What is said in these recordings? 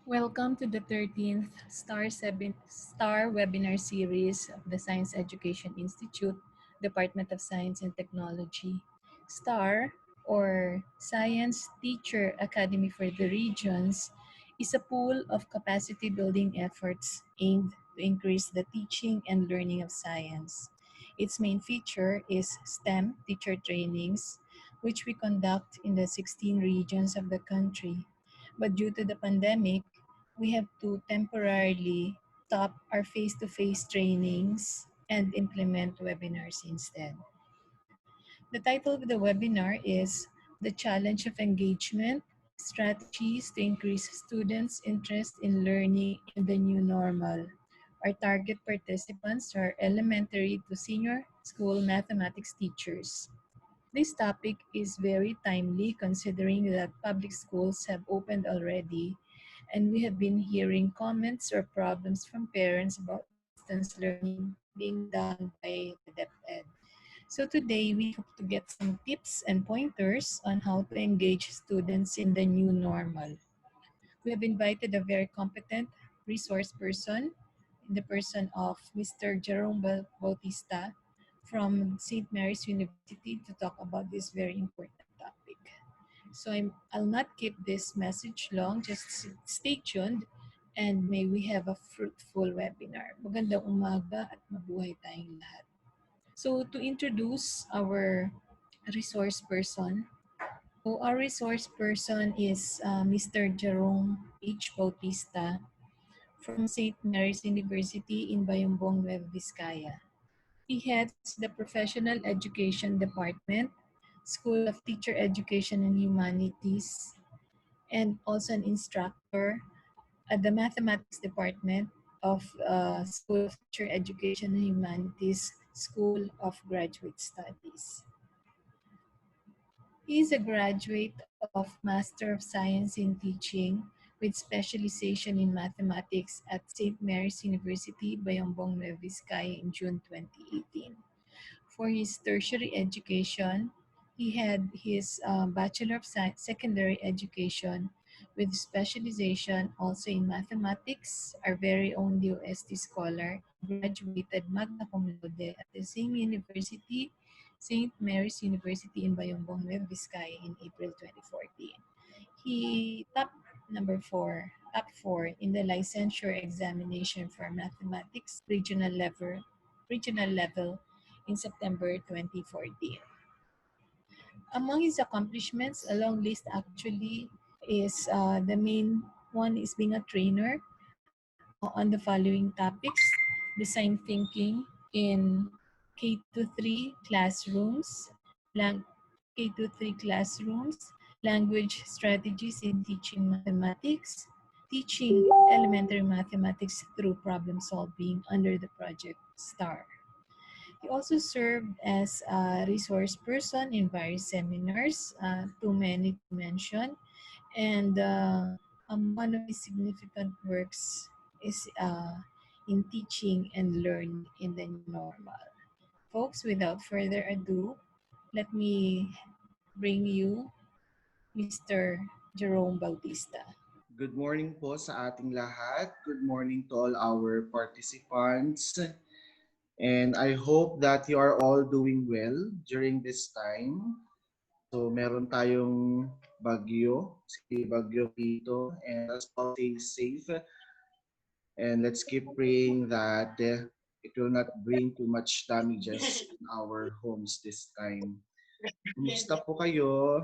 Welcome to the 13th STAR webinar series of the Science Education Institute, Department of Science and Technology. STAR, or Science Teacher Academy for the Regions, is a pool of capacity building efforts aimed to increase the teaching and learning of science. Its main feature is STEM teacher trainings, which we conduct in the 16 regions of the country. But due to the pandemic, we have to temporarily stop our face-to-face trainings and implement webinars instead. The title of the webinar is The Challenge of Engagement, Strategies to Increase Students' Interest in Learning in the New Normal. Our target participants are elementary to senior school mathematics teachers. This topic is very timely considering that public schools have opened already and we have been hearing comments or problems from parents about distance learning being done by the DepEd. So today we hope to get some tips and pointers on how to engage students in the new normal. We have invited a very competent resource person in the person of Mr. Jerome Bautista from St. Mary's University to talk about this very important topic. So I'll not keep this message long, just stay tuned and may we have a fruitful webinar. Magandang umaga at mabuhay tayong lahat. So to introduce our resource person, so our resource person is Mr. Jerome H. Bautista from St. Mary's University in Bayambong, Nueva Vizcaya. He heads the Professional Education Department, School of Teacher Education and Humanities, and also an instructor at the Mathematics Department of School of Teacher Education and Humanities, School of Graduate Studies. He is a graduate of Master of Science in Teaching with specialization in mathematics at St. Mary's University, Bayambong, Nueva Vizcaya in June 2018. For his tertiary education, he had his Bachelor of Secondary Education with specialization also in mathematics. Our very own DOST scholar graduated magna cum laude at the same university, St. Mary's University in Bayambong, Nueva Vizcaya in April 2014. He top four in the licensure examination for mathematics regional level in September 2014. Among his accomplishments, a long list actually is the main one is being a trainer on the following topics: design thinking in K-3 classrooms, K-3 classrooms, language strategies in teaching mathematics, teaching elementary mathematics through problem solving under the project STAR. He also served as a resource person in various seminars, too many to mention. And one of his significant works is in teaching and learning in the new normal. Folks, without further ado, let me bring you Mr. Jerome Bautista. Good morning po sa ating lahat. Good morning to all our participants. And I hope that you are all doing well during this time. So meron tayong bagyo, si Bagyo Pito, and let's all stay safe. And let's keep praying that it will not bring too much damages in our homes this time. Kumusta po kayo?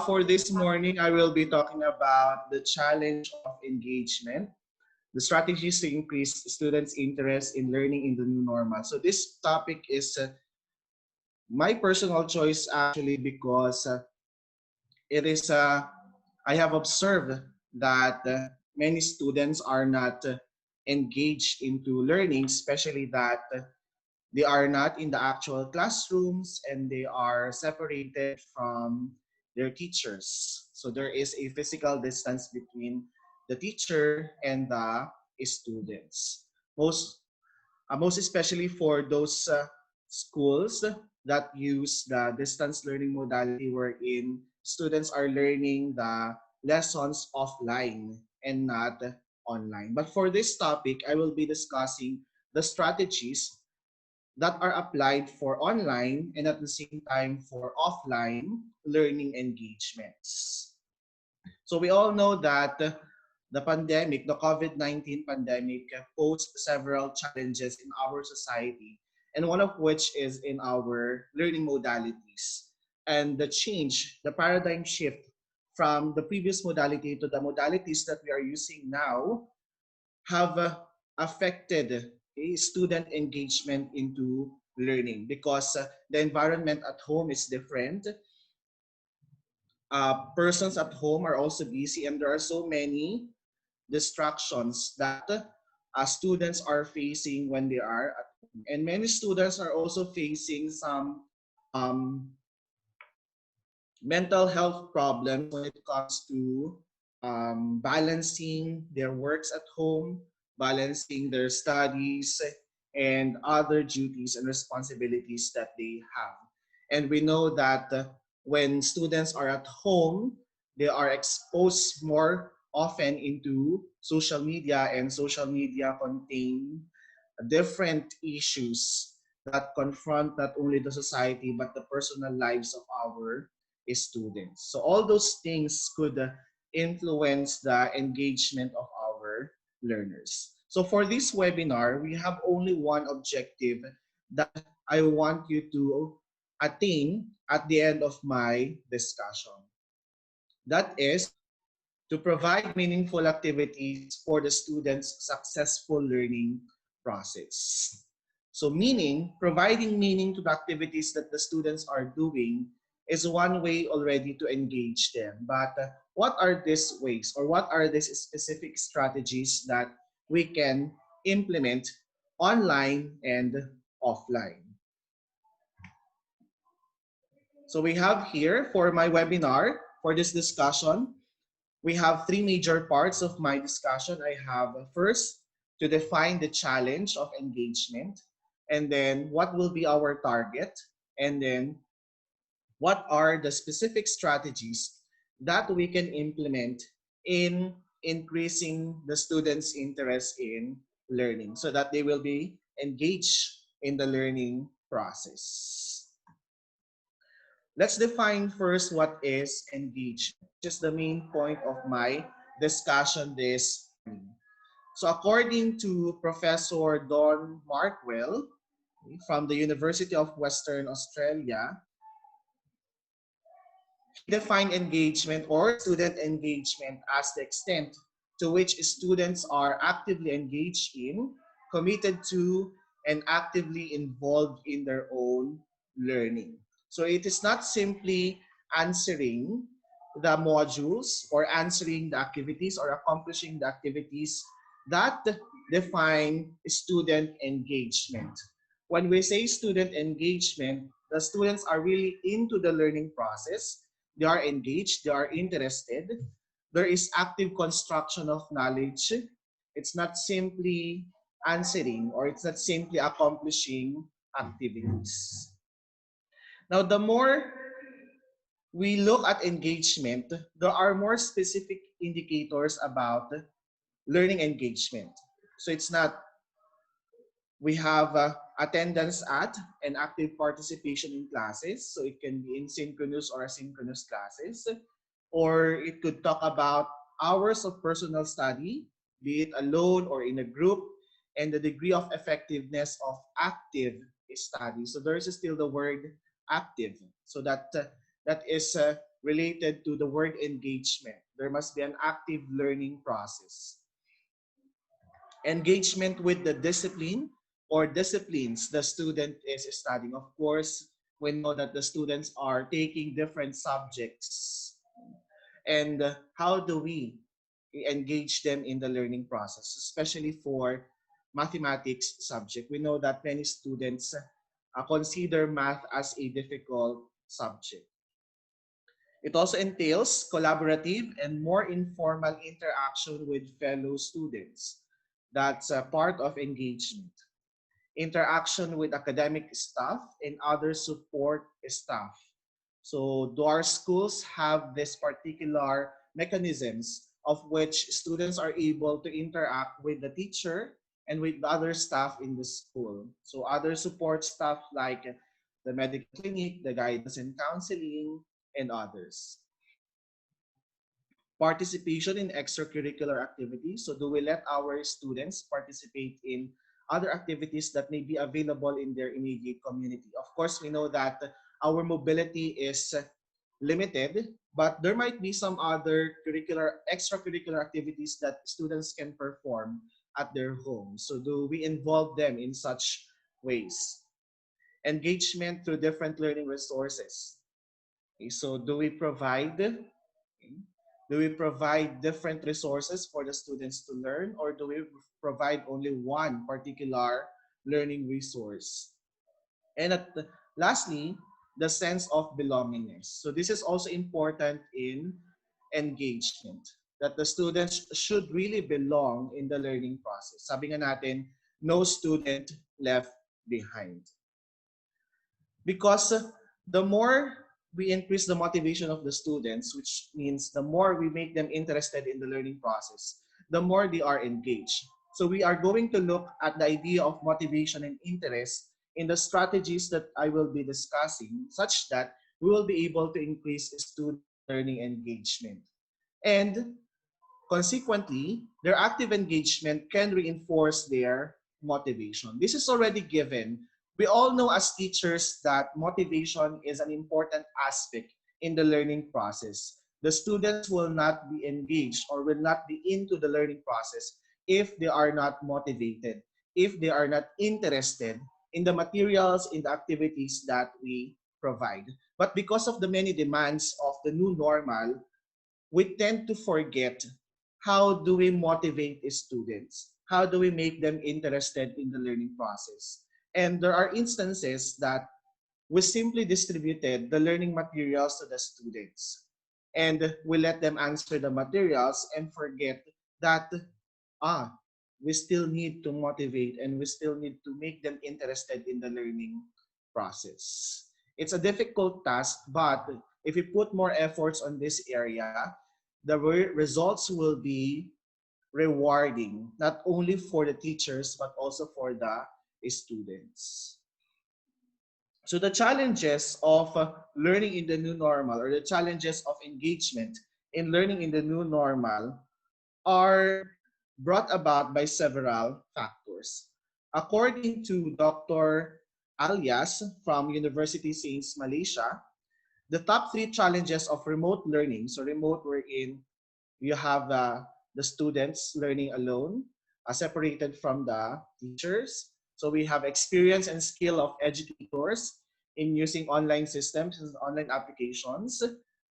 For this morning, I will be talking about the challenge of engagement, the strategies to increase students' interest in learning in the new normal. So this topic is my personal choice actually because it is I have observed that many students are not engaged into learning, especially that they are not in the actual classrooms and they are separated from their teachers. So there is a physical distance between the teacher and the students. Most especially for those schools that use the distance learning modality wherein students are learning the lessons offline and not online. But for this topic, I will be discussing the strategies that are applied for online and at the same time for offline learning engagements. So we all know that the pandemic, the COVID-19 pandemic, posed several challenges in our society, and one of which is in our learning modalities. And the change, the paradigm shift from the previous modality to the modalities that we are using now have affected student engagement into learning because the environment at home is different. Persons at home are also busy, and there are so many distractions that students are facing when they are at home. And many students are also facing some um, mental health problems when it comes to balancing their works at home, balancing their studies, and other duties and responsibilities that they have. And we know that when students are at home, they are exposed more often into social media, and social media contain different issues that confront not only the society but the personal lives of our students. So all those things could influence the engagement of our learners. So for this webinar, we have only one objective that I want you to attain at the end of my discussion. That is to provide meaningful activities for the students' successful learning process. So providing meaning to the activities that the students are doing is one way already to engage them. But what are these ways, or what are these specific strategies that we can implement online and offline? So we have here for my webinar, for this discussion, we have three major parts of my discussion. I have first to define the challenge of engagement, and then what will be our target, and then what are the specific strategies that we can implement in increasing the students' interest in learning so that they will be engaged in the learning process. Let's define first what is engagement, which is the main point of my discussion this morning. So according to Professor Don Markwell from the University of Western Australia, he defined engagement or student engagement as the extent to which students are actively engaged in, committed to, and actively involved in their own learning. So it is not simply answering the modules or answering the activities or accomplishing the activities that define student engagement. When we say student engagement, the students are really into the learning process. They are engaged, they are interested. There is active construction of knowledge. It's not simply answering, or it's not simply accomplishing activities. Now, the more we look at engagement, there are more specific indicators about learning engagement. So it's not we have attendance at and active participation in classes. So it can be in synchronous or asynchronous classes. Or it could talk about hours of personal study, be it alone or in a group, and the degree of effectiveness of active study. So there is still the word active. So that is related to the word engagement. There must be an active learning process. Engagement with the discipline or disciplines the student is studying. Of course, we know that the students are taking different subjects. And how do we engage them in the learning process, especially for mathematics subject? We know that many students consider math as a difficult subject. It also entails collaborative and more informal interaction with fellow students. That's a part of engagement. Interaction with academic staff and other support staff. So do our schools have this particular mechanisms of which students are able to interact with the teacher and with the other staff in the school. So other support staff like the medical clinic, the guidance and counseling, and others. Participation in extracurricular activities. So do we let our students participate in other activities that may be available in their immediate community? Of course, we know that our mobility is limited, but there might be some other extracurricular activities that students can perform at their home. So do we involve them in such ways? Engagement through different learning resources. Okay, so do we provide different resources for the students to learn, or do we provide only one particular learning resource? And lastly, the sense of belongingness. So this is also important in engagement, that the students should really belong in the learning process. Sabi nga natin, no student left behind. Because the more we increase the motivation of the students, which means the more we make them interested in the learning process, the more they are engaged. So we are going to look at the idea of motivation and interest in the strategies that I will be discussing, such that we will be able to increase student learning engagement. And consequently, their active engagement can reinforce their motivation. This is already given. We all know as teachers that motivation is an important aspect in the learning process. The students will not be engaged or will not be into the learning process if they are not motivated, if they are not interested in the materials, in the activities that we provide. But because of the many demands of the new normal, we tend to forget how do we motivate students? How do we make them interested in the learning process? And there are instances that we simply distributed the learning materials to the students. And we let them answer the materials and forget that ah, we still need to motivate and we still need to make them interested in the learning process. It's a difficult task, but if we put more efforts on this area, the results will be rewarding, not only for the teachers, but also for the students. So the challenges of learning in the new normal, or the challenges of engagement in learning in the new normal, are brought about by several factors. According to Dr. Alias from University Sains Malaysia, the top three challenges of remote learning, so remote wherein you have the students learning alone, separated from the teachers. So we have experience and skill of educators in using online systems and online applications.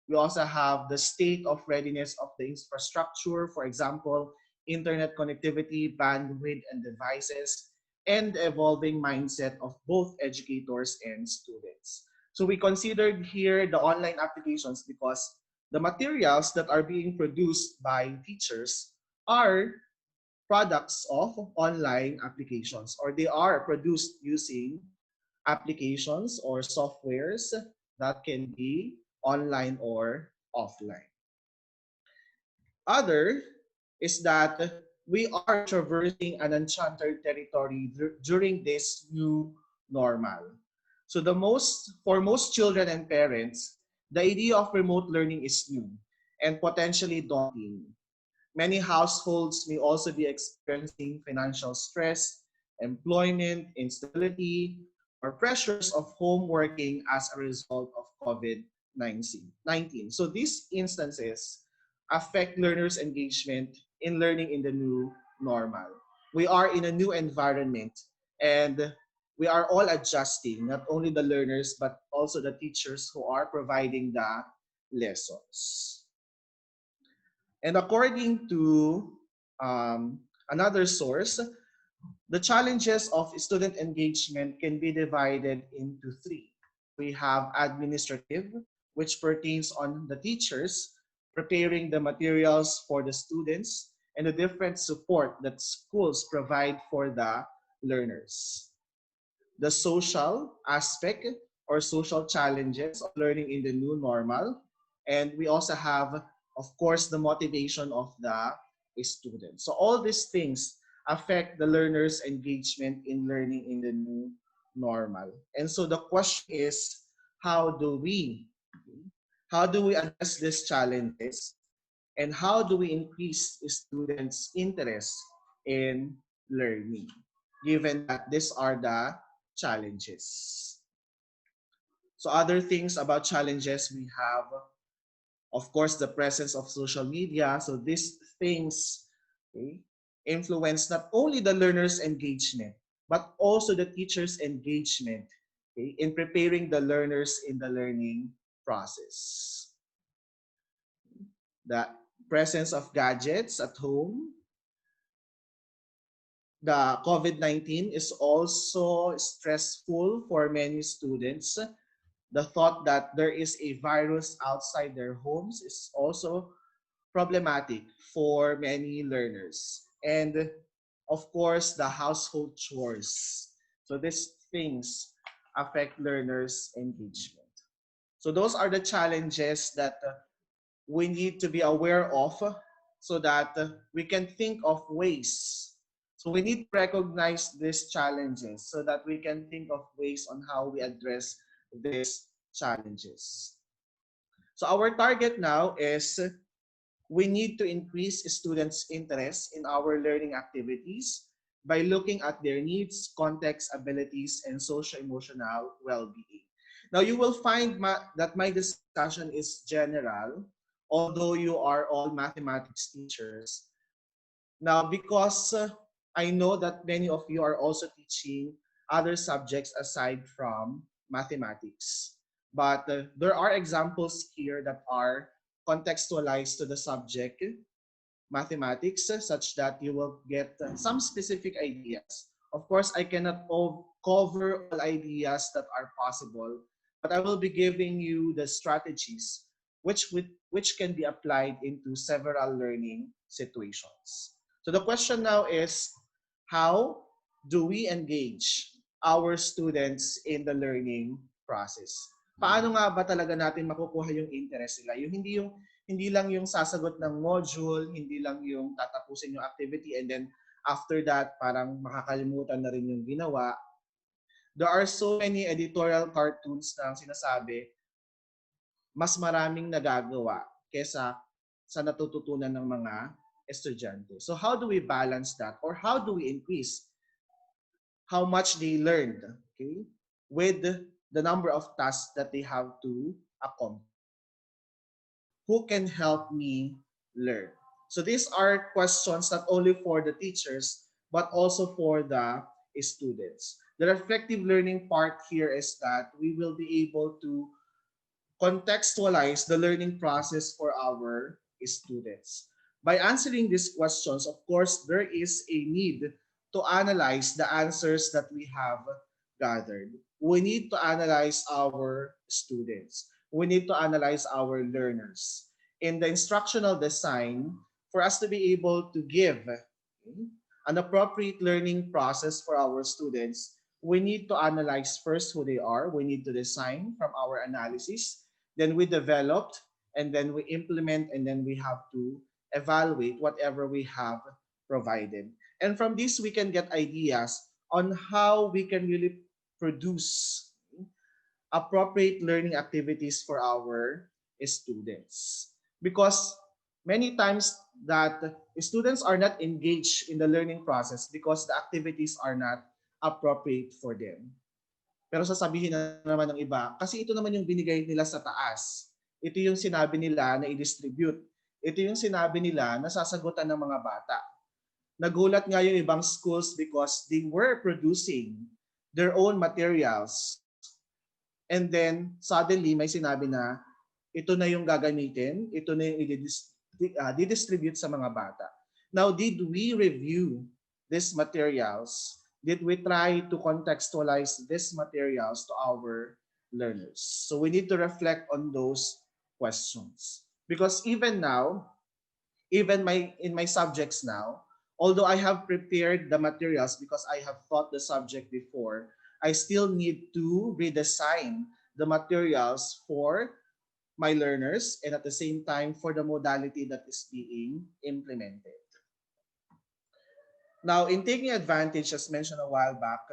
We also have the state of readiness of the infrastructure, for example, internet connectivity, bandwidth, and devices, and the evolving mindset of both educators and students. So we considered here the online applications because the materials that are being produced by teachers are products of online applications, or they are produced using applications or softwares that can be online or offline. Other is that we are traversing an enchanted territory during this new normal. So for most children and parents, the idea of remote learning is new and potentially daunting. Many households may also be experiencing financial stress, employment instability, or pressures of home working as a result of COVID-19. So these instances affect learners' engagement in learning in the new normal. We are in a new environment, and we are all adjusting, not only the learners, but also the teachers who are providing the lessons. And according to another source, the challenges of student engagement can be divided into three. So we have administrative, which pertains on the teachers preparing the materials for the students and the different support that schools provide for the learners. The social aspect or social challenges of learning in the new normal. And we also have of course, the motivation of the student. So all these things affect the learner's engagement in learning in the new normal. And so the question is, how do we how do we address these challenges, and how do we increase students' interest in learning, given that these are the challenges? So other things about challenges we have, of course, the presence of social media. So these things, okay, influence not only the learner's engagement, but also the teacher's engagement, okay, in preparing the learners in the learning process. The presence of gadgets at home, the COVID-19 is also stressful for many students. The thought that there is a virus outside their homes is also problematic for many learners. And of course, the household chores. So these things affect learners' engagement. So those are the challenges that we need to be aware of, so that we can think of ways. So we need to recognize these challenges so that we can think of ways on how we address these challenges. So our target now is we need to increase students' interest in our learning activities by looking at their needs, context, abilities, and social-emotional well-being. Now, you will find that my discussion is general, although you are all mathematics teachers. Now, because I know that many of you are also teaching other subjects aside from mathematics. But there are examples here that are contextualized to the subject mathematics, such that you will get some specific ideas. Of course, I cannot cover all ideas that are possible, but I will be giving you the strategies which can be applied into several learning situations. So the question now is, how do we engage our students in the learning process? Paano nga ba talaga natin makukuha yung interest nila? Yung hindi lang yung sasagot ng module, hindi lang yung tatapusin yung activity and then after that parang makakalimutan na rin yung ginawa. There are so many editorial cartoons na sinasabi mas maraming nagagawa kesa sa natututunan ng mga estudyante. So how do we balance that, or how do we increase how much they learned, okay, with the number of tasks that they have to accomplish? Who can help me learn? So these are questions not only for the teachers, but also for the students. The reflective learning part here is that we will be able to contextualize the learning process for our students. By answering these questions, of course, there is a need to analyze the answers that we have gathered. We need to analyze our students. We need to analyze our learners. In the instructional design, for us to be able to give an appropriate learning process for our students, we need to analyze first who they are. We need to design from our analysis. Then we developed, and then we implement, and then we have to evaluate whatever we have provided. And from this, we can get ideas on how we can really produce appropriate learning activities for our students. Because many times that students are not engaged in the learning process because the activities are not appropriate for them. Pero sasabihin na naman ng iba, kasi ito naman yung binigay nila sa taas. Ito yung sinabi nila na i-distribute. Ito yung sinabi nila na sasagutan ng mga bata. Nagulat nga yung ibang schools because they were producing their own materials. And then, suddenly, may sinabi na, ito na yung gagamitin, ito na yung i-distribute sa mga bata. Now, did we review these materials? Did we try to contextualize these materials to our learners? So we need to reflect on those questions. Because even now, even in my subjects now, although I have prepared the materials because I have taught the subject before, I still need to redesign the materials for my learners and at the same time for the modality that is being implemented. Now, in taking advantage, as mentioned a while back,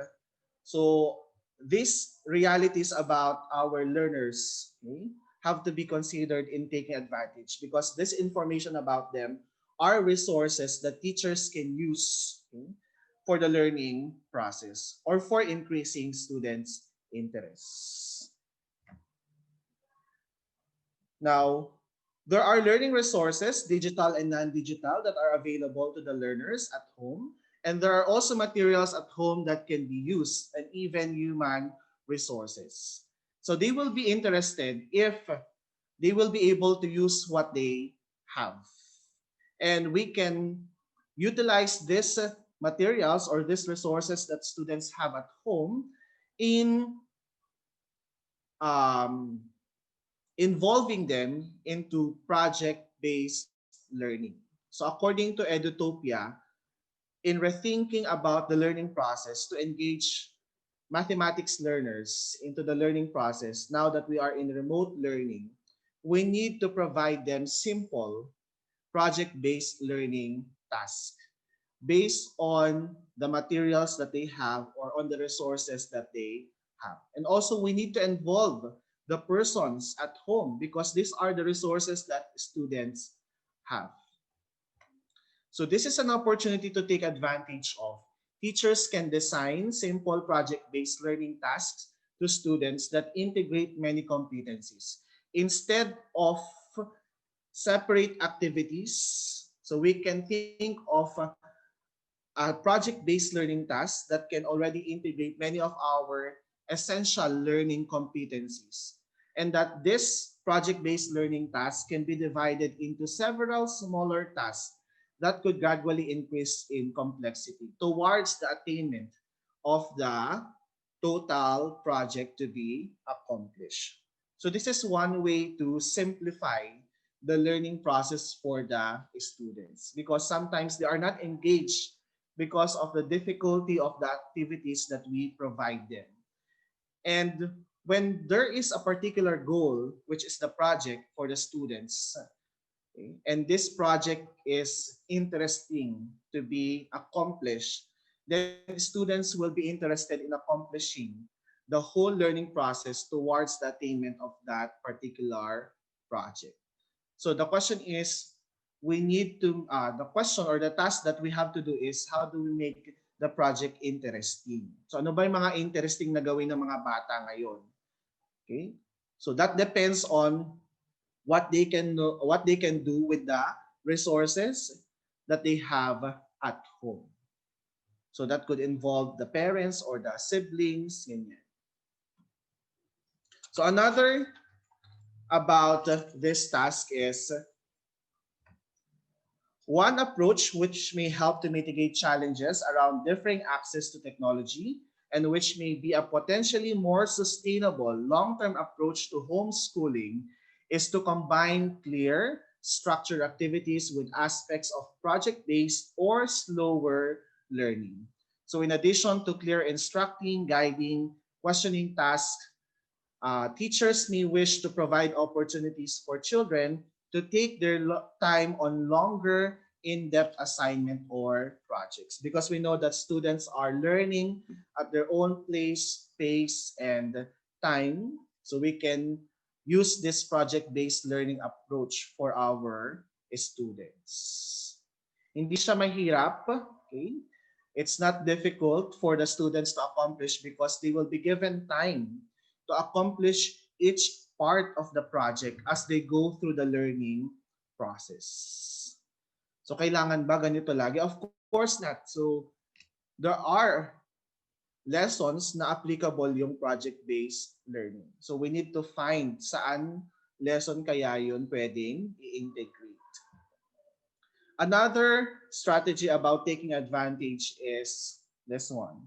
so these realities about our learners, okay, have to be considered in taking advantage because this information about them are resources that teachers can use, okay, for the learning process or for increasing students' interests. Now, there are learning resources, digital and non-digital, that are available to the learners at home. And there are also materials at home that can be used and even human resources. So they will be interested if they will be able to use what they have. And we can utilize these materials or these resources that students have at home in um, involving them into project-based learning. So according to Edutopia, in rethinking about the learning process to engage mathematics learners into the learning process now that we are in remote learning, we need to provide them simple project-based learning tasks based on the materials that they have or on the resources that they have. And also, we need to involve the persons at home because these are the resources that students have. So, this is an opportunity to take advantage of. Teachers can design simple project based learning tasks to students that integrate many competencies. Instead of separate activities, so we can think of project-based learning tasks that can already integrate many of our essential learning competencies. And that this project-based learning tasks can be divided into several smaller tasks that could gradually increase in complexity towards the attainment of the total project to be accomplished. So this is one way to simplify the learning process for the students because sometimes they are not engaged because of the difficulty of the activities that we provide them. And when there is a particular goal, which is the project for the students, okay, and this project is interesting to be accomplished, then students will be interested in accomplishing the whole learning process towards the attainment of that particular project. So the question is, we need to, the question or the task that we have to do is, how do we make the project interesting? So ano ba yung mga interesting na gawin ng mga bata ngayon? Okay? So that depends on what they can do with the resources that they have at home. So that could involve the parents or the siblings, ganyan. So another about this task is one approach which may help to mitigate challenges around differing access to technology and which may be a potentially more sustainable long-term approach to homeschooling is to combine clear, structured activities with aspects of project-based or slower learning. So in addition to clear instructing, guiding, questioning tasks, teachers may wish to provide opportunities for children to take their time on longer in-depth assignment or projects because we know that students are learning at their own place, pace, and time. So we can use this project-based learning approach for our students. Hindi siya mahirap, okay? It's not difficult for the students to accomplish because they will be given time to accomplish each part of the project as they go through the learning process. So kailangan ba ganito lagi? Of course not. So there are lessons na applicable yung project-based learning. So we need to find saan lesson kaya yun pwedeng i-integrate. Another strategy about taking advantage is this one.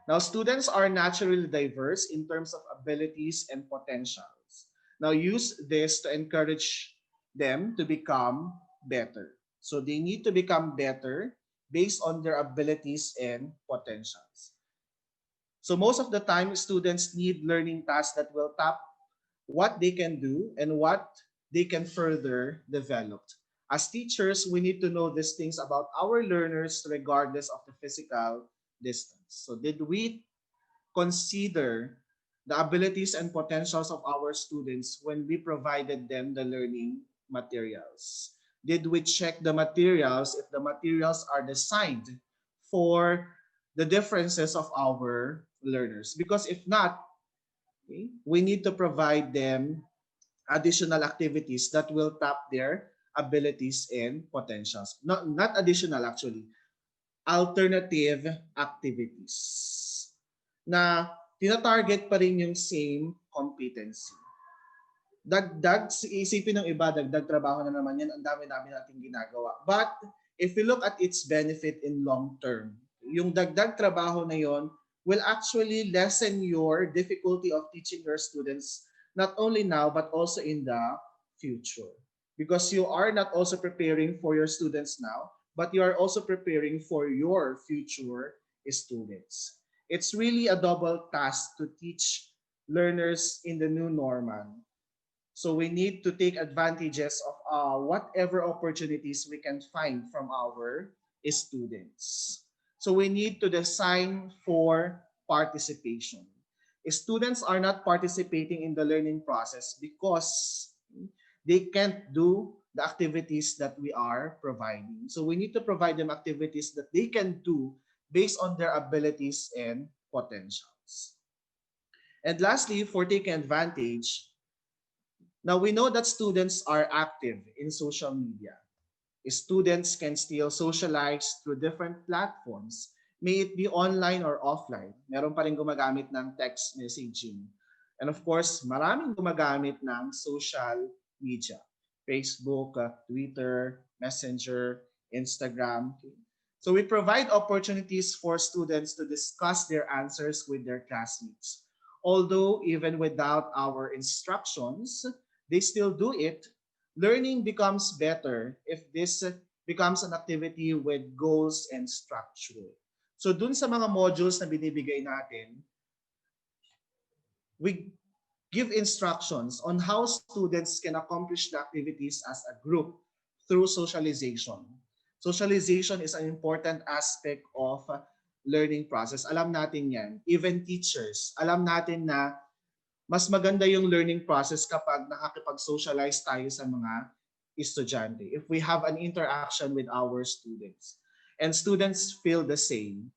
Now, students are naturally diverse in terms of abilities and potentials. Now, use this to encourage them to become better. So, they need to become better based on their abilities and potentials. So, most of the time, students need learning tasks that will tap what they can do and what they can further develop. As teachers, we need to know these things about our learners regardless of the physical distance. So did we consider the abilities and potentials of our students when we provided them the learning materials? Did we check the materials if the materials are designed for the differences of our learners? Because if not, okay, we need to provide them additional activities that will tap their abilities and potentials. Not additional actually, alternative activities na tina-target pa rin yung same competency. Dagdag, isipin ng iba, dagdag trabaho na naman yan, ang dami-dami nating ginagawa. But if you look at its benefit in long term, yung dagdag trabaho na yon will actually lessen your difficulty of teaching your students not only now but also in the future. Because you are not also preparing for your students now, but you are also preparing for your future students. It's really a double task to teach learners in the new normal. So we need to take advantages of whatever opportunities we can find from our students. So we need to design for participation. Students are not participating in the learning process because they can't do the activities that we are providing. So we need to provide them activities that they can do based on their abilities and potentials. And lastly, for taking advantage, now we know that students are active in social media. Students can still socialize through different platforms, may it be online or offline. Meron pa rin gumagamit ng text messaging. And of course, maraming gumagamit ng social media. Facebook, Twitter, Messenger, Instagram. So we provide opportunities for students to discuss their answers with their classmates. Although even without our instructions, they still do it. Learning becomes better if this becomes an activity with goals and structure. So dun sa mga modules na binibigay natin, we give instructions on how students can accomplish the activities as a group through socialization. Socialization is an important aspect of learning process. Alam natin yan. Even teachers, alam natin na mas maganda yung learning process kapag nakakipag-socialize tayo sa mga estudyante. If we have an interaction with our students. And students feel the same.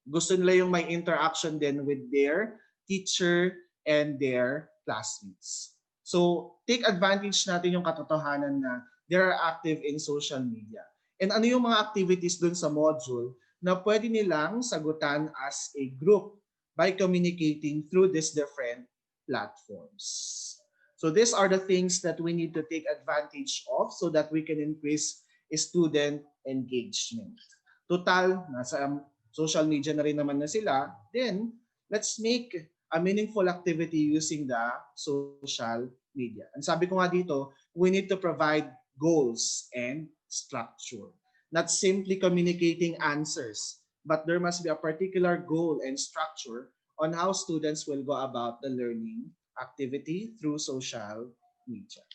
Gusto nila yung may interaction din with their teacher and their classmates. So, take advantage natin yung katotohanan na they are active in social media. And ano yung mga activities dun sa module na pwede nilang sagutan as a group by communicating through these different platforms. So these are the things that we need to take advantage of so that we can increase student engagement. Total, nasa social media na rin naman na sila, then let's make a meaningful activity using the social media. And sabi ko nga dito, we need to provide goals and structure. Not simply communicating answers, but there must be a particular goal and structure on how students will go about the learning activity through social media.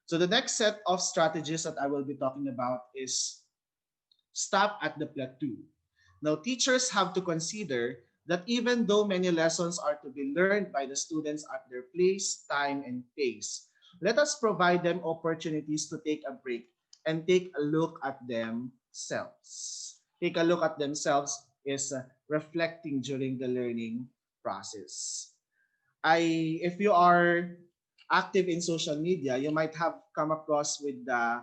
So the next set of strategies that I will be talking about is stop at the plateau. Now, teachers have to consider that even though many lessons are to be learned by the students at their place, time, and pace, let us provide them opportunities to take a break and take a look at themselves. Take a look at themselves is reflecting during the learning process. If you are active in social media, you might have come across with the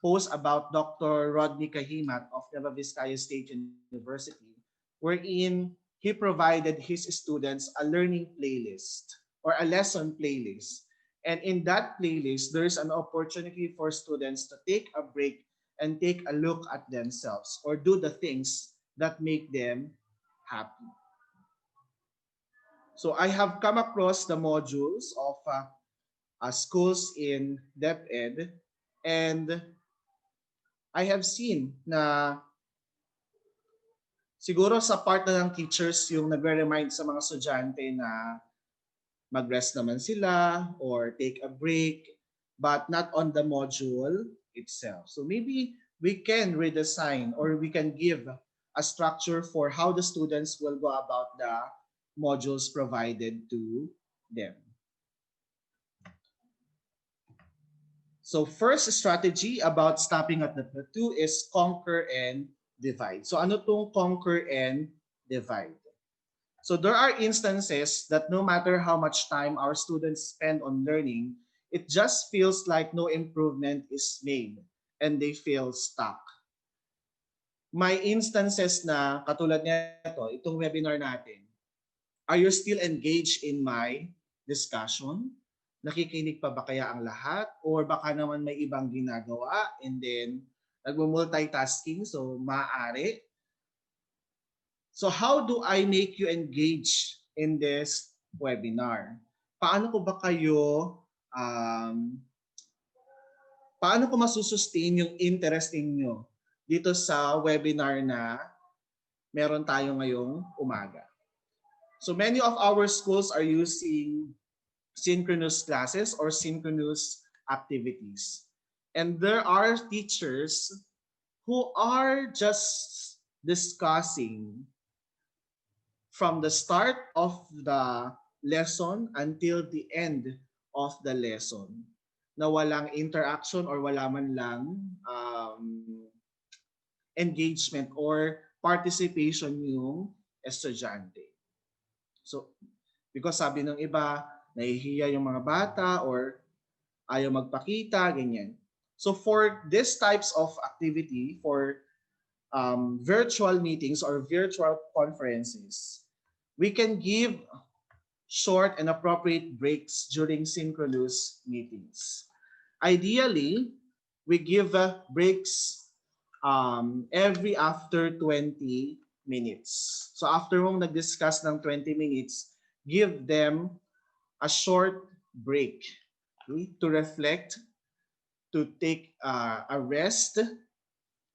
post about Dr. Rodney Kahimat of Nueva Vizcaya State University, wherein he provided his students a learning playlist or a lesson playlist. And in that playlist, there's an opportunity for students to take a break and take a look at themselves or do the things that make them happy. So I have come across the modules of schools in DepEd, and I have seen na siguro sa part na ng teachers yung nagre-remind sa mga estudyante na mag-rest naman sila or take a break, but not on the module itself. So maybe we can redesign or we can give a structure for how the students will go about the modules provided to them. So first strategy about stopping at the plateau is conquer and divide. So ano tong conquer and divide? So there are instances that no matter how much time our students spend on learning, it just feels like no improvement is made and they feel stuck. May instances na katulad nito, itong webinar natin, are you still engaged in my discussion? Nakikinig pa ba kaya ang lahat? Or baka naman may ibang ginagawa and then nagmo-multitasking so maaari. So how do I make you engage in this webinar? Paano ko ba kayo um, paano ko masusustain yung interest ninyo dito sa webinar na meron tayo ngayong umaga? So many of our schools are using synchronous classes or synchronous activities. And there are teachers who are just discussing from the start of the lesson until the end of the lesson na walang interaction or wala man lang engagement or participation yung estudyante. So, because sabi ng iba, nahihiya yung mga bata or ayaw magpakita, ganyan. So for these types of activity, for virtual meetings or virtual conferences, we can give short and appropriate breaks during synchronous meetings. Ideally, we give breaks every after 20 minutes. So after mong nag-discuss ng 20 minutes, give them a short break, okay, to reflect, to take a rest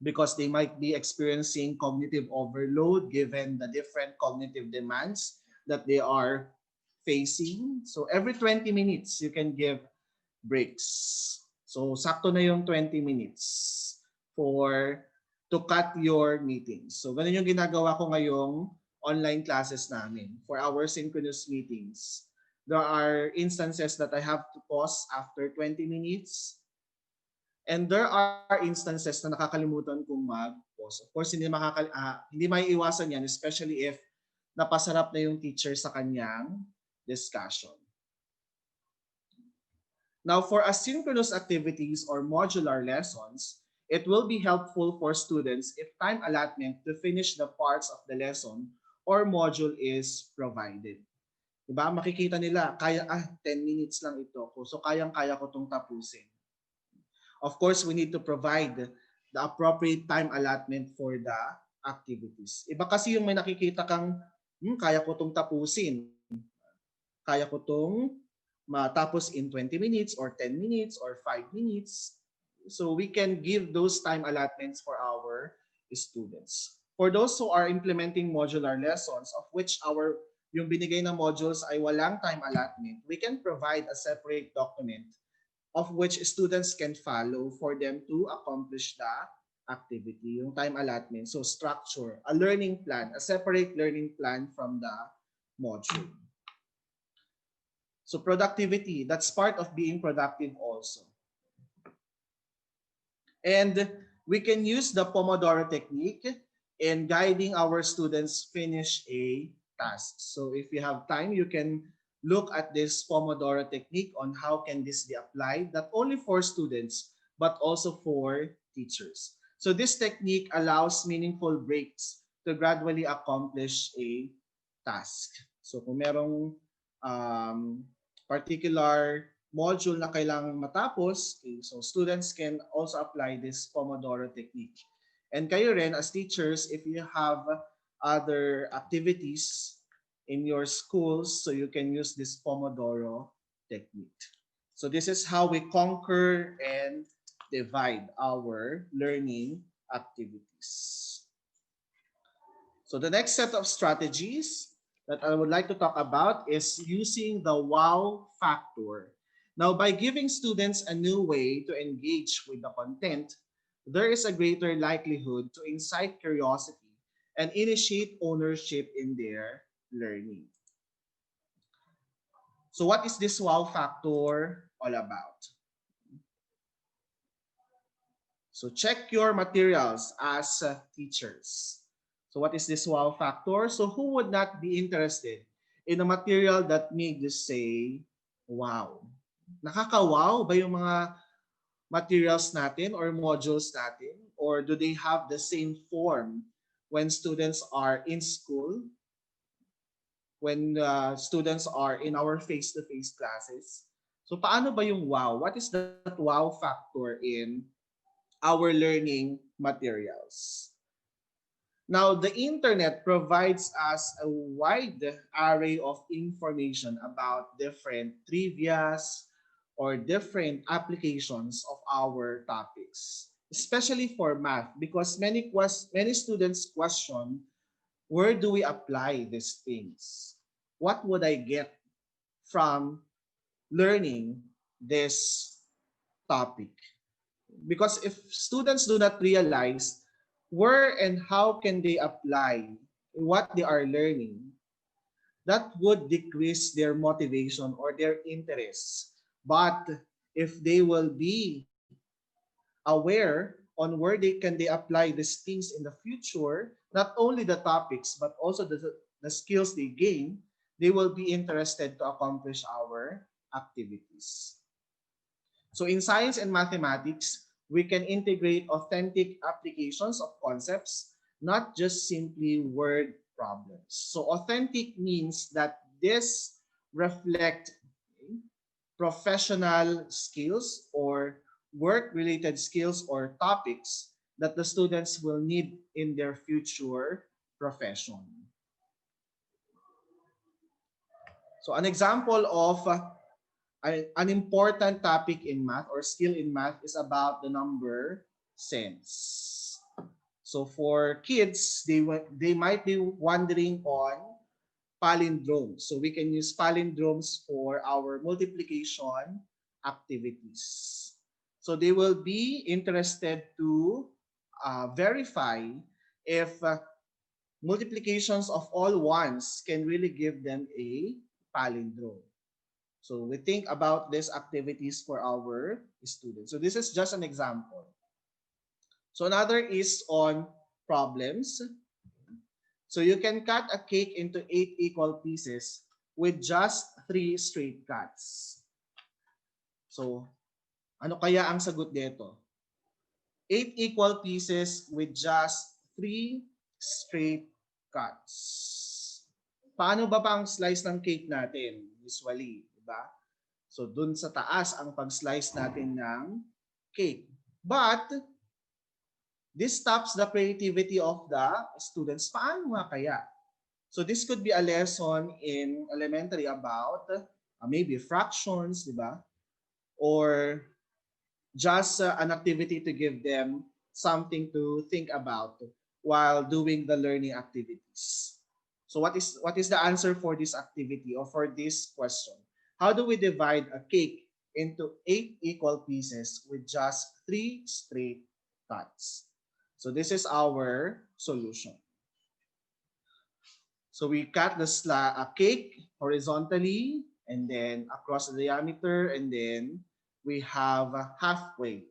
because they might be experiencing cognitive overload given the different cognitive demands that they are facing. So every 20 minutes, you can give breaks. So sakto na yung 20 minutes for to cut your meetings. So ganun yung ginagawa ko ngayong online classes namin for our synchronous meetings. There are instances that I have to pause after 20 minutes. And there are instances na nakakalimutan kong mag-pause. Of course, hindi maiiwasan yan, especially if napasarap na yung teacher sa kanyang discussion. Now, for asynchronous activities or modular lessons, it will be helpful for students if time allotment to finish the parts of the lesson or module is provided. Diba? Makikita nila, 10 minutes lang ito. So, kayang-kaya ko itong tapusin. Of course, we need to provide the appropriate time allotment for the activities. Iba kasi yung may nakikita kang, kaya ko itong tapusin. Kaya ko itong matapos in 20 minutes or 10 minutes or 5 minutes. So we can give those time allotments for our students. For those who are implementing modular lessons of which yung binigay na modules ay walang time allotment, we can provide a separate document of which students can follow for them to accomplish the activity, yung time allotment. So structure, a learning plan, a separate learning plan from the module. So productivity, that's part of being productive also. And we can use the Pomodoro technique in guiding our students finish a task. So if you have time, you can look at this Pomodoro technique on how can this be applied, not only for students, but also for teachers. So this technique allows meaningful breaks to gradually accomplish a task. So kung merong particular module na kailangang matapos, okay, so students can also apply this Pomodoro technique. And kayo rin as teachers, if you have other activities in your schools, so you can use this Pomodoro technique. So this is how we conquer and divide our learning activities. So the next set of strategies that I would like to talk about is using the wow factor. Now, by giving students a new way to engage with the content, there is a greater likelihood to incite curiosity and initiate ownership in their learning. So, what is this wow factor all about? So check your materials as teachers. So what is this wow factor? So who would not be interested in a material that made you say, wow? Nakaka-wow ba yung mga materials natin or modules natin? Or do they have the same form when students are in school, when students are in our face-to-face classes? So paano ba yung wow? What is that wow factor in our learning materials? Now, the internet provides us a wide array of information about different trivias or different applications of our topics, especially for math, because many students question, where do we apply these things? What would I get from learning this topic? Because if students do not realize where and how can they apply what they are learning, that would decrease their motivation or their interest. But if they will be aware on where they apply these things in the future, not only the topics but also the skills they gain, they will be interested to accomplish our activities. So in science and mathematics, we can integrate authentic applications of concepts, not just simply word problems. So authentic means that this reflect professional skills or work-related skills or topics that the students will need in their future profession. So an example of an important topic in math or skill in math is about the number sense. So for kids, they might be wondering on palindromes. So we can use palindromes for our multiplication activities. So they will be interested to verify if multiplications of all ones can really give them a palindrome. So we think about these activities for our students. So this is just an example. So another is on problems. So you can cut a cake into 8 equal pieces with just 3 straight cuts. So ano kaya ang sagot dito? 8 equal pieces with just 3 straight cuts. Paano ba ang slice ng cake natin usually, di ba? So dun sa taas ang pag-slice natin ng cake. But this stops the creativity of the students. Paano nga kaya? So this could be a lesson in elementary about maybe fractions, di ba? Or just an activity to give them something to think about while doing the learning activities. So what is the answer for this activity or for this question? How do we divide a cake into 8 equal pieces with just 3 straight cuts? So this is our solution. So we cut a cake horizontally and then across the diameter, and then we have halfway.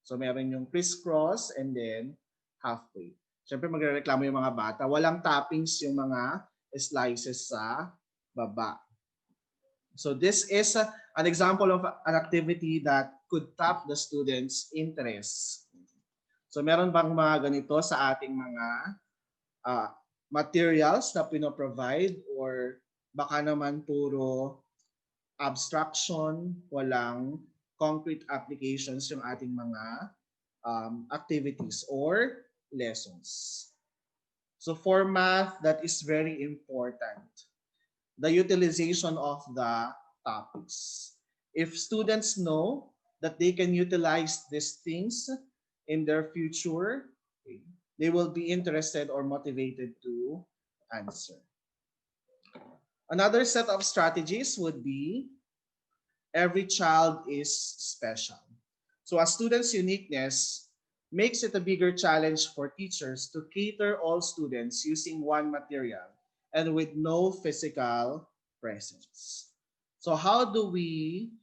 So meron yung crisscross and then halfway. Siyempre magrereklamo yung mga bata, walang toppings yung mga slices sa baba. So this is an example of an activity that could tap the students' interest. So meron bang mga ganito sa ating mga uh, materials na pinoprovide, or baka naman puro abstraction, walang concrete applications yung ating mga activities or lessons. So for math, that is very important. The utilization of the topics. If students know that they can utilize these things in their future, okay, they will be interested or motivated to answer. Another set of strategies would be every child is special. So a student's uniqueness makes it a bigger challenge for teachers to cater all students using one material and with no physical presence. So how do we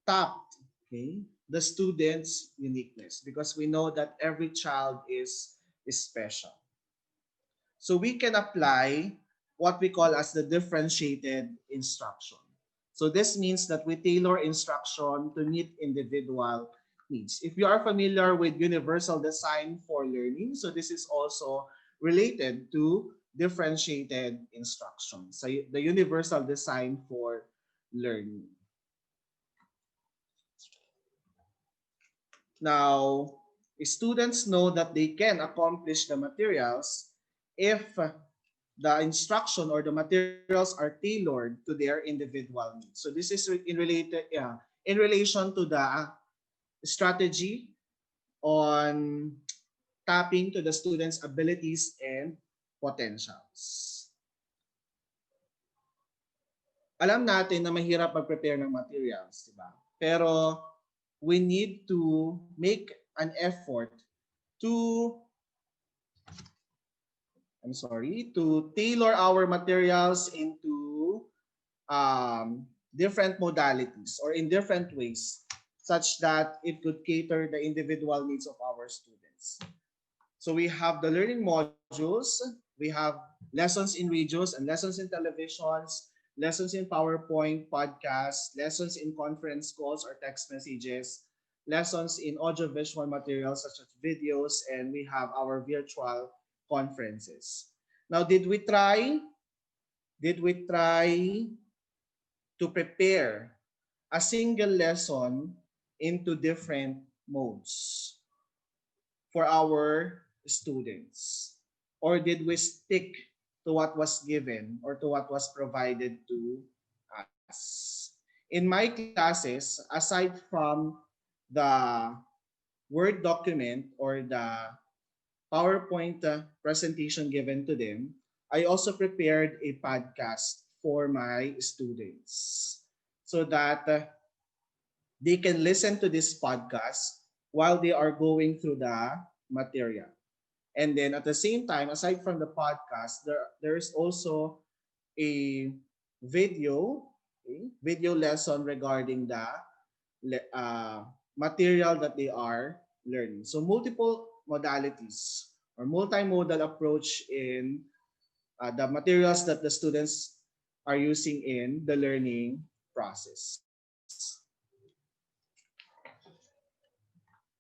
tap, okay, the student's uniqueness? Because we know that every child is special. So we can apply what we call as the differentiated instruction. So this means that we tailor instruction to meet individual needs. If you are familiar with universal design for learning, so this is also related to differentiated instruction. So the universal design for learning. Now, students know that they can accomplish the materials if the instruction or the materials are tailored to their individual needs. So this is in relation to the strategy on tapping to the students' abilities and potentials. Alam natin na mahirap mag-prepare ng materials, di ba? Pero we need to make an effort to to tailor our materials into different modalities or in different ways such that it could cater the individual needs of our students. So we have the learning modules, we have lessons in radios and lessons in televisions, lessons in PowerPoint, podcasts, lessons in conference calls or text messages, lessons in audiovisual materials such as videos, and we have our virtual conferences. Now, did we try to prepare a single lesson into different modes for our students? Or did we stick to what was given or to what was provided to us? In my classes, aside from the Word document or the PowerPoint presentation given to them, I also prepared a podcast for my students so that they can listen to this podcast while they are going through the material. And then at the same time, aside from the podcast, there is also a video, okay, video lesson regarding the material that they are learning. So multiple modalities or multimodal approach in the materials that the students are using in the learning process.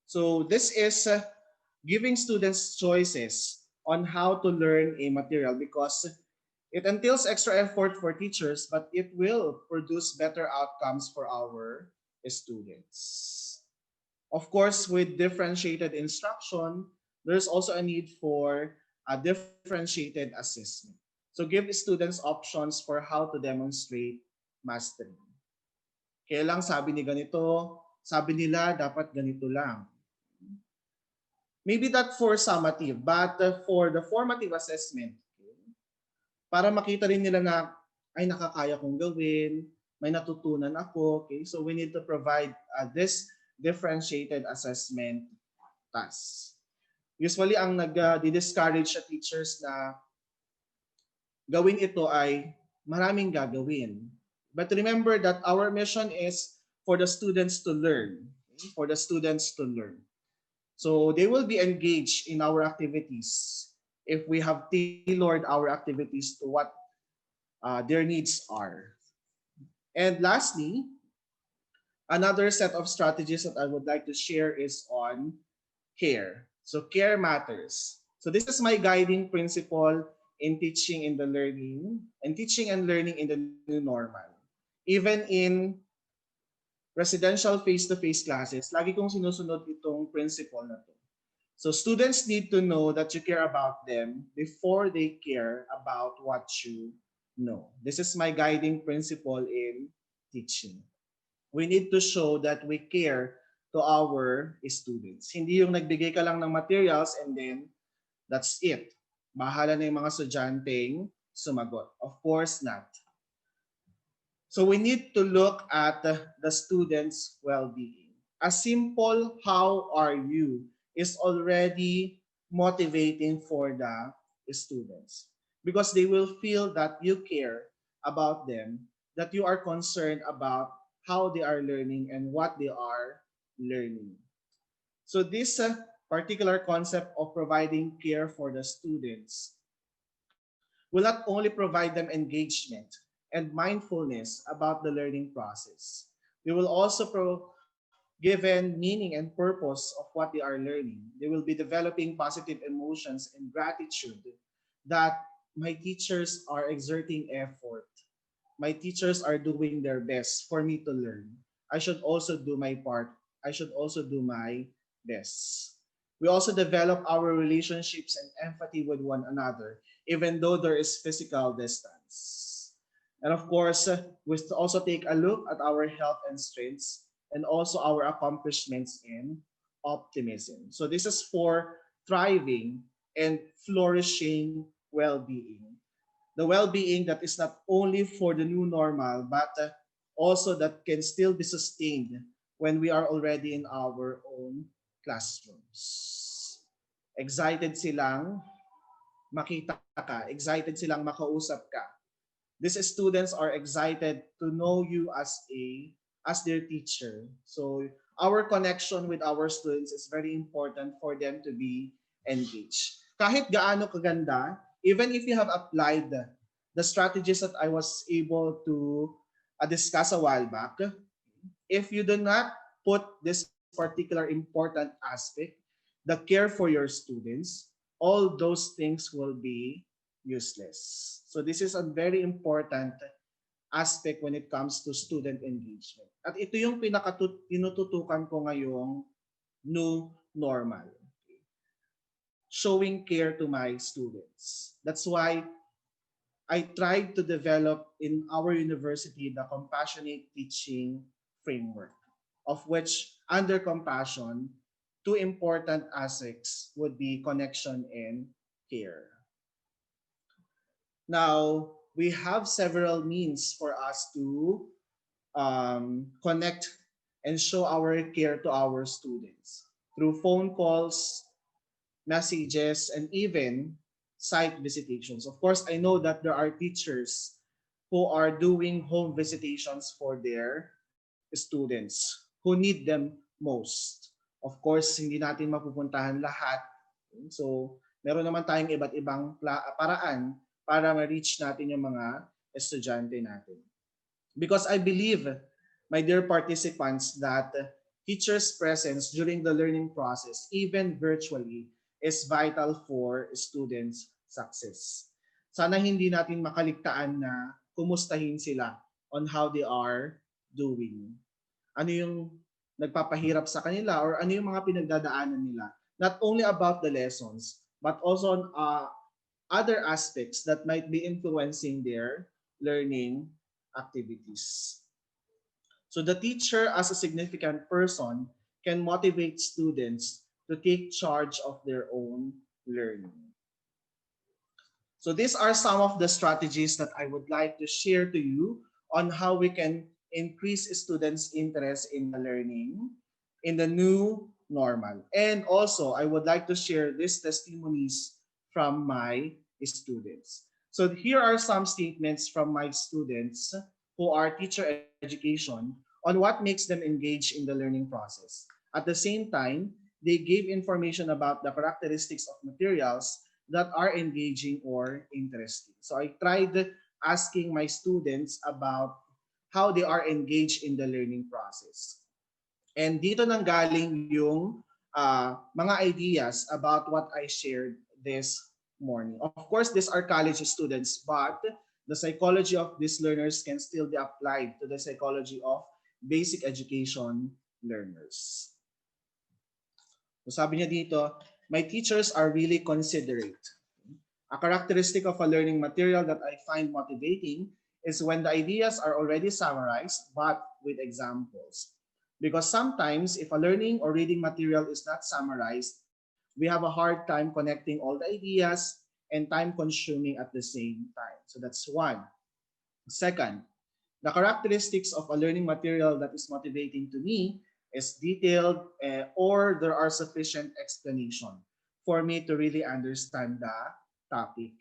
So this is giving students choices on how to learn a material because it entails extra effort for teachers, but it will produce better outcomes for our students. Of course, with differentiated instruction, there's also a need for a differentiated assessment. So give students options for how to demonstrate mastery. Kaya lang sabi ni ganito, sabi nila dapat ganito lang. Maybe that for summative, but for the formative assessment, para makita rin nila na ay nakakaya kong gawin, may natutunan ako, okay? So we need to provide this differentiated assessment task. Usually ang nag-discourage sa teachers na gawin ito ay maraming gagawin. But remember that our mission is for the students to learn, okay? For the students to learn. So they will be engaged in our activities if we have tailored our activities to what their needs are. And lastly, another set of strategies that I would like to share is on care. So care matters. So this is my guiding principle in teaching in the learning and teaching and learning in the new normal. Even in residential face-to-face classes, lagi kong sinusunod itong principle na to. So students need to know that you care about them before they care about what you know. This is my guiding principle in teaching. We need to show that we care to our students. Hindi yung nagbigay ka lang ng materials and then that's it. Bahala na yung mga estudyanteng sumagot? Of course not. So we need to look at the students' well-being. A simple "how are you" is already motivating for the students because they will feel that you care about them, that you are concerned about how they are learning and what they are learning. So this particular concept of providing care for the students will not only provide them engagement and mindfulness about the learning process. They will also given meaning and purpose of what they are learning. They will be developing positive emotions and gratitude that my teachers are exerting effort. My teachers are doing their best for me to learn. I should also do my part. I should also do my best. We also develop our relationships and empathy with one another, even though there is physical distance. And of course, we also take a look at our health and strengths and also our accomplishments and optimism. So this is for thriving and flourishing well-being. The well-being that is not only for the new normal but also that can still be sustained when we are already in our own classrooms. Excited silang makita ka, excited silang makausap ka. These students are excited to know you as their teacher. So our connection with our students is very important for them to be engaged. Kahit gaano kaganda, even if you have applied the strategies that I was able to discuss a while back, if you do not put this particular important aspect, the care for your students, all those things will be useless. So this is a very important aspect when it comes to student engagement. At ito yung tinututukan ko ngayong new normal. Showing care to my students. That's why I tried to develop in our university the compassionate teaching framework, of which under compassion, two important aspects would be connection and care. Now, we have several means for us to connect and show our care to our students through phone calls, messages, and even site visitations. Of course, I know that there are teachers who are doing home visitations for their students who need them most. Of course, hindi natin mapupuntahan lahat. So, meron naman tayong iba't ibang paraan para ma-reach natin yung mga estudyante natin. Because I believe, my dear participants, that teachers' presence during the learning process, even virtually, is vital for students' success. Sana hindi natin makaligtaan na kumustahin sila on how they are doing. Ano yung nagpapahirap sa kanila or ano yung mga pinagdadaanan nila. Not only about the lessons, but also on other aspects that might be influencing their learning activities. So the teacher as a significant person can motivate students to take charge of their own learning. So these are some of the strategies that I would like to share to you on how we can increase students' interest in the learning in the new normal. And also, I would like to share these testimonies from my students. So here are some statements from my students who are teacher education on what makes them engage in the learning process. At the same time, they gave information about the characteristics of materials that are engaging or interesting. So I tried asking my students about how they are engaged in the learning process. And dito nang galing yung mga ideas about what I shared this morning. Of course, these are college students, but the psychology of these learners can still be applied to the psychology of basic education learners. So sabi niya dito, my teachers are really considerate. A characteristic of a learning material that I find motivating is when the ideas are already summarized but with examples. Because sometimes if a learning or reading material is not summarized, we have a hard time connecting all the ideas and and time consuming at the same time. So that's one. Second, the characteristics of a learning material that is motivating to me is detailed or there are sufficient explanation for me to really understand the topic.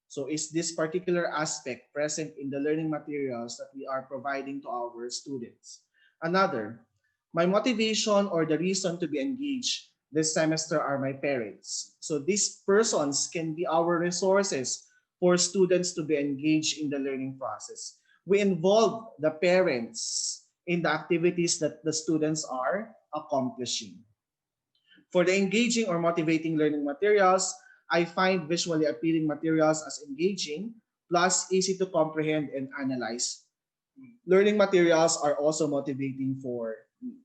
So is this particular aspect present in the learning materials that we are providing to our students? Another, my motivation or the reason to be engaged this semester are my parents. So these persons can be our resources for students to be engaged in the learning process. We involve the parents in the activities that the students are accomplishing. For the engaging or motivating learning materials, I find visually appealing materials as engaging, plus easy to comprehend and analyze. Learning materials are also motivating for me.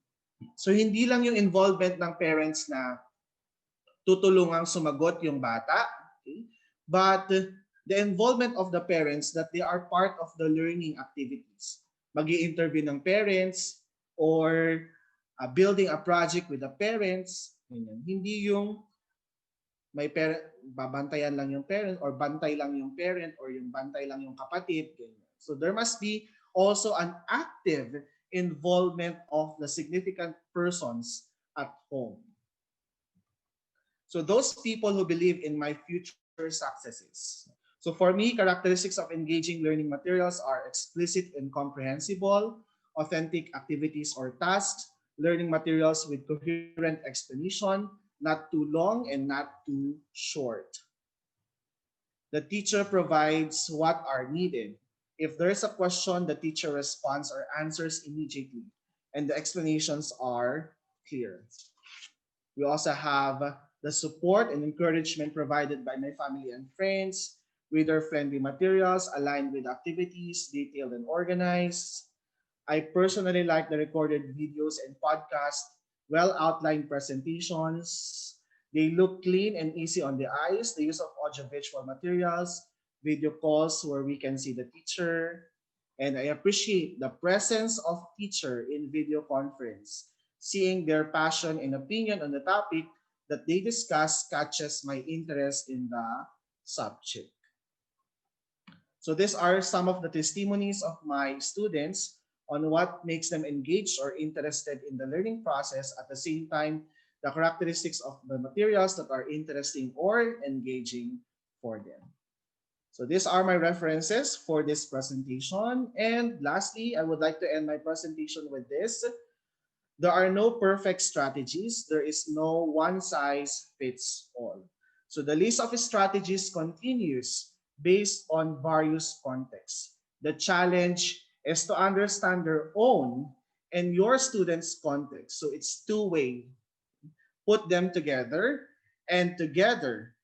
So hindi lang yung involvement ng parents na tutulungang sumagot yung bata, okay? But the involvement of the parents that they are part of the learning activities. Mag-i-interview ng parents or building a project with the parents. Ganyan. Hindi yung may parent, babantayan lang yung parent or bantay lang yung parent or yung bantay lang yung kapatid. Ganyan. So there must be also an active involvement of the significant persons at home. So those people who believe in my future successes. So for me, characteristics of engaging learning materials are explicit and comprehensible, authentic activities or tasks, learning materials with coherent explanation, not too long and not too short. The teacher provides what are needed. If there is a question, the teacher responds or answers immediately, and the explanations are clear. We also have the support and encouragement provided by my family and friends, reader-friendly materials aligned with activities, detailed and organized. I personally like the recorded videos and podcasts, well-outlined presentations. They look clean and easy on the eyes. The use of audiovisual materials, video calls where we can see the teacher. And I appreciate the presence of teacher in video conference. Seeing their passion and opinion on the topic that they discuss catches my interest in the subject. So these are some of the testimonies of my students on what makes them engaged or interested in the learning process. At the same time, the characteristics of the materials that are interesting or engaging for them. So these are my references for this presentation. And lastly, I would like to end my presentation with this. There are no perfect strategies. There is no one size fits all. So the list of strategies continues based on various contexts. The challenge is to understand their own and your students' context. So it's two-way. Put them together and together,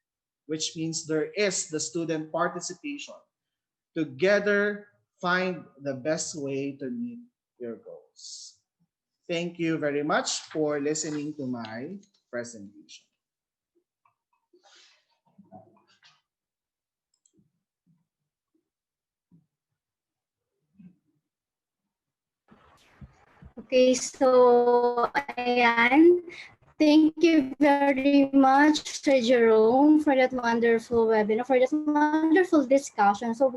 which means there is the student participation. Together, find the best way to meet your goals. Thank you very much for listening to my presentation. Okay, so ayan. Thank you very much, Sir Jerome, for that wonderful webinar, for that wonderful discussion. So,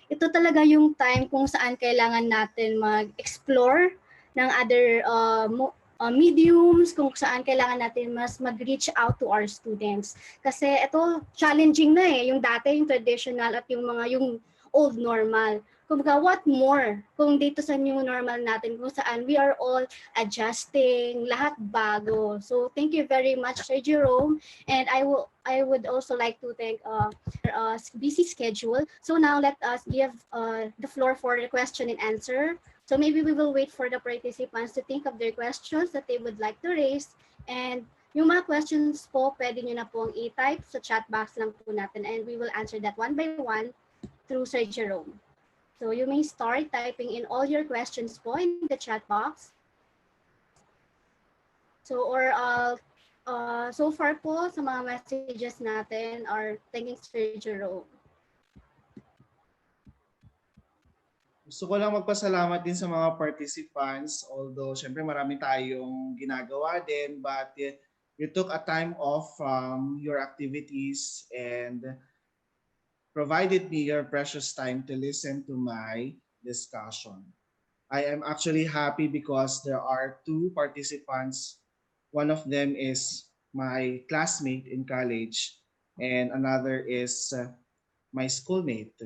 ito talaga yung time kung saan kailangan natin mag-explore ng other mediums, kung saan kailangan natin mas mag-reach out to our students. Kasi ito, challenging na yung dati, yung traditional at yung old normal. Kumbaga, what more kung dito sa new normal natin kung saan we are all adjusting, lahat bago. So thank you very much, Sir Jerome, and I would also like to thank busy schedule. So now let us give the floor for the question and answer. So maybe we will wait for the participants to think of their questions that they would like to raise, and yung mga questions po, pwede nyo na pong i-type sa chat box lang po natin, and we will answer that one by one through Sir Jerome. So you may start typing in all your questions po in the chat box. So so far po sa mga messages natin are thanking Sir Jerome. Gusto ko lang magpasalamat din sa mga participants. Although, syempre marami tayong ginagawa din. But you took a time off from your activities and provided me your precious time to listen to my discussion. I am actually happy because there are two participants. One of them is my classmate in college, and another is my schoolmate.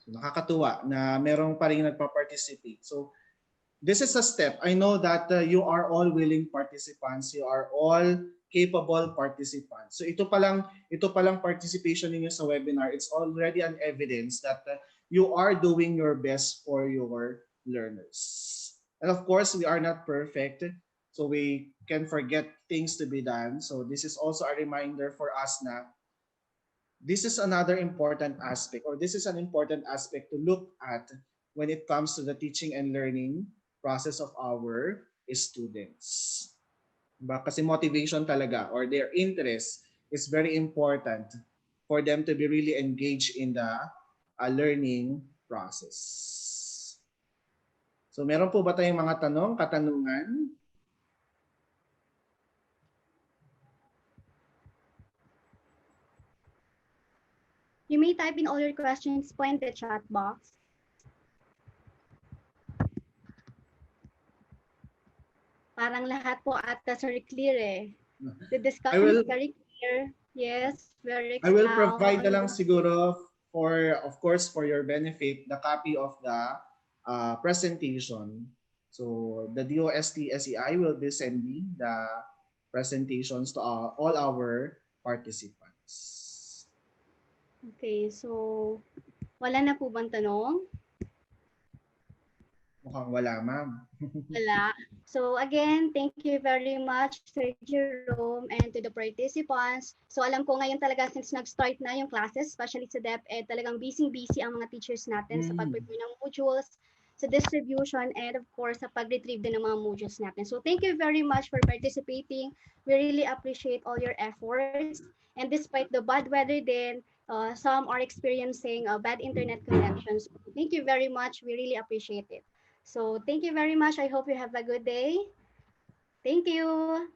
So nakakatuwa na merong pa rin nagpa-participate. So this is a step. I know that you are all willing participants. You are all capable participants. So ito palang participation ninyo sa webinar, it's already an evidence that you are doing your best for your learners. And of course, we are not perfect. So we can forget things to be done. So this is also a reminder for us na this is another important aspect, or this is an important aspect to look at when it comes to the teaching and learning process of our students. Diba? Kasi motivation talaga, or their interest, is very important for them to be really engaged in the learning process. So meron po ba tayong mga katanungan? You may type in all your questions po in the chat box. Parang lahat po ata sir clear eh. The I discussion will is very clear. Yes, very I will provide na lang siguro for, of course, for your benefit, the copy of the presentation. So the DOST SEI will be sending the presentations to all our participants. Okay, so wala na po bang tanong? Mukhang wala, ma'am. Wala. So again, thank you very much Sir Jerome and to the participants. So alam ko ngayon talaga since nag-start na yung classes, especially sa DepEd, talagang busy-busy ang mga teachers natin sa pag-prepare ng modules, sa distribution, and of course sa pag-retrieve din ng mga modules natin. So thank you very much for participating. We really appreciate all your efforts. And despite the bad weather din, some are experiencing bad internet connections. Thank you very much. We really appreciate it. So thank you very much. I hope you have a good day. Thank you.